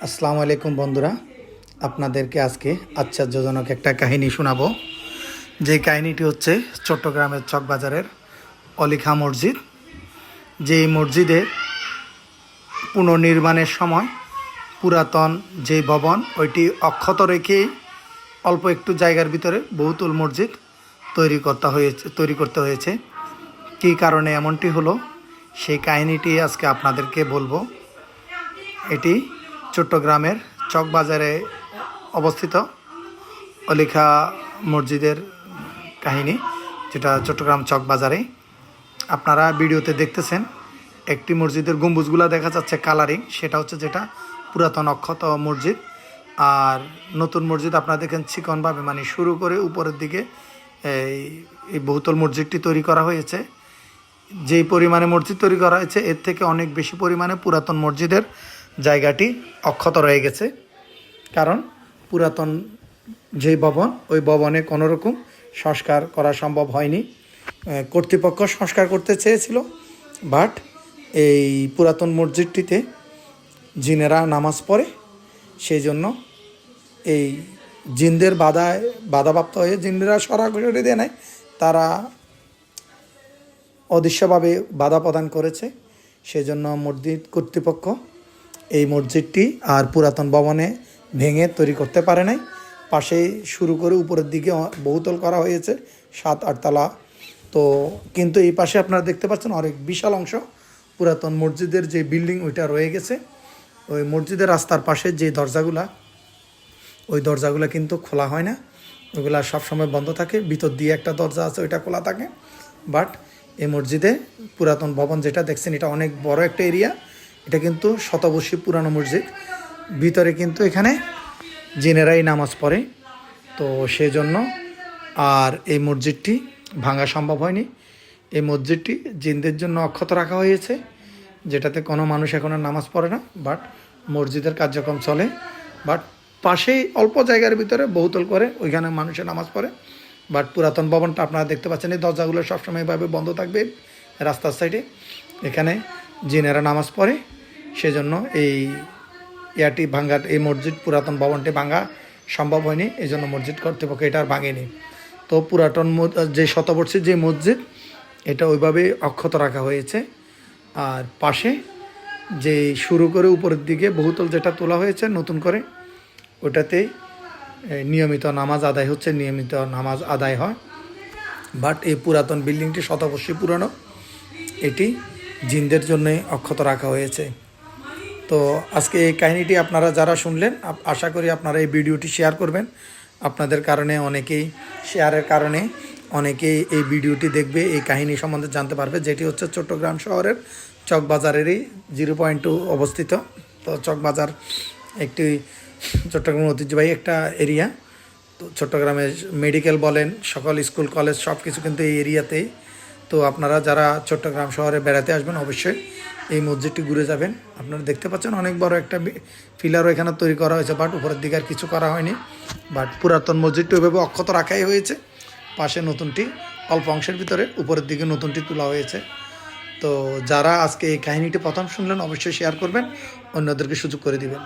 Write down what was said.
আসসালামু আলাইকুম বন্ধুরা, আপনাদেরকে আজকে আশ্চর্যজনক একটা কাহিনী শোনাবো। যে কাহিনীটি হচ্ছে চট্টগ্রামের চকবাজারের অলিখা মসজিদ। যেই মসজিদের পুনর্নির্মাণের সময় পুরাতন যে ভবন ওইটি অক্ষত রেখেই অল্প একটু জায়গার ভিতরে বহুতল মসজিদ তৈরি করতে হয়েছে। কী কারণে এমনটি হলো সেই কাহিনীটি আজকে আপনাদেরকে বলবো। এটি চট্টগ্রামের চকবাজারে অবস্থিত অলিখা মসজিদের কাহিনী, যেটা চট্টগ্রাম চকবাজারে। আপনারা ভিডিওতে দেখতেছেন একটি মসজিদের গম্বুজগুলো দেখা যাচ্ছে কালারিং, সেটা হচ্ছে যেটা পুরাতন অক্ষত মসজিদ। আর নতুন মসজিদ আপনারা দেখেন চিকনভাবে, মানে শুরু করে উপরের দিকে এই বহুতল মসজিদটি তৈরি করা হয়েছে। যেই পরিমাণে মসজিদ তৈরি করা হয়েছে এর থেকে অনেক বেশি পরিমাণে পুরাতন মসজিদের জায়গাটি অক্ষত রয়ে গেছে। কারণ পুরাতন যে ভবন, ওই ভবনে কোনো রকম সংস্কার করা সম্ভব হয়নি। কর্তৃপক্ষ সংস্কার করতে চেয়েছিল, বাট এই পুরাতন মসজিদটিতে জিনেরা নামাজ পড়ে, সেই জন্য এই জিনদের বাধাপ্রাপ্ত হয়ে জিনেরা সরাসরি দেয় নাই, তারা অদৃশ্যভাবে বাধা প্রদান করেছে। সেজন্য মসজিদ কর্তৃপক্ষ এই মসজিদটি আর পুরাতন ভবনে ভেঙে তৈরি করতে পারে নাই। পাশে শুরু করে উপরের দিকে বহুতল করা হয়েছে, 7-8 তলা। তো কিন্তু এই পাশে আপনারা দেখতে পাচ্ছেন অনেক বিশাল অংশ পুরাতন মসজিদের যে বিল্ডিং ওইটা রয়ে গেছে। ওই মসজিদের রাস্তার পাশে যে ওই দরজাগুলো কিন্তু খোলা হয় না, ওইগুলা সবসময় বন্ধ থাকে। ভিতর দিয়ে একটা দরজা আছে, ওইটা খোলা থাকে। বাট এই মসজিদে পুরাতন ভবন যেটা দেখছেন, এটা অনেক বড় একটা এরিয়া। এটা কিন্তু শতবর্ষী পুরানো মসজিদ। ভিতরে কিন্তু এখানে জিনেরাই নামাজ পড়ে, তো সেই জন্য আর এই মসজিদটি ভাঙা সম্ভব হয়নি। এই মসজিদটি জিনদের জন্য অক্ষত রাখা হয়েছে, যেটাতে কোনো মানুষ এখন আর নামাজ পড়ে না, বাট মসজিদের কার্যক্রম চলে। বাট পাশেই অল্প জায়গার ভিতরে বহুতল করে ওইখানে মানুষের নামাজ পড়ে। বাট পুরাতন ভবনটা আপনারা দেখতে পাচ্ছেন, এই দরজাগুলো সবসময় এভাবে বন্ধ থাকবে রাস্তার সাইডে। এখানে জিনেরা নামাজ পড়ে, সেজন্য এই এই মসজিদ পুরাতন ভবনটি ভাঙা সম্ভব হয়নি। এই জন্য মসজিদ কর্তৃপক্ষ এটা আর ভাঙেনি। তো পুরাতন যে শতবর্ষী যে মসজিদ, এটা ওইভাবে অক্ষত রাখা হয়েছে। আর পাশে যে শুরু করে উপরের দিকে বহুতল যেটা তোলা হয়েছে নতুন করে, ওটাতে নিয়মিত নামাজ আদায় হচ্ছে, নিয়মিত নামাজ আদায় হয়। বাট এই পুরাতন বিল্ডিংটি শতবর্ষী পুরানো, এটি জিনদের জন্যে অক্ষত রাখা হয়েছে। তো আজকে এই কাহিনীটি আপনারা যারা শুনলেন, আশা করি আপনারা এই ভিডিওটি শেয়ার করবেন। আপনাদের কারণে শেয়ারের কারণে অনেকেই এই ভিডিওটি দেখবে, এই কাহিনী সম্বন্ধে জানতে পারবে, যেটি হচ্ছে চট্টগ্রাম শহরের চকবাজারেরই 0.2 অবস্থিত। তো চকবাজার একটি চট্টগ্রামের ঐতিহ্যবাহী একটা এরিয়া। তো চট্টগ্রামে মেডিকেল বলেন, সকল স্কুল কলেজ সব কিছু কিন্তু এই এরিয়াতেই। তো আপনারা যারা চট্টগ্রাম শহরে বেড়াতে আসবেন অবশ্যই এই মসজিদটি ঘুরে যাবেন। আপনারা দেখতে পাচ্ছেন অনেক বড় একটা পিলারও এখানে তৈরি করা হয়েছে, বাট উপরের দিকে আর কিছু করা হয়নি। বাট পুরাতন মসজিদটি ওইভাবে অক্ষত রাখাই হয়েছে। পাশে নতুনটি অল্প অংশের ভিতরে, উপরের দিকে নতুনটি তোলা হয়েছে। তো যারা আজকে এই কাহিনীটি প্রথম শুনলেন অবশ্যই শেয়ার করবেন, অন্যদেরকে সুযোগ করে দিবেন।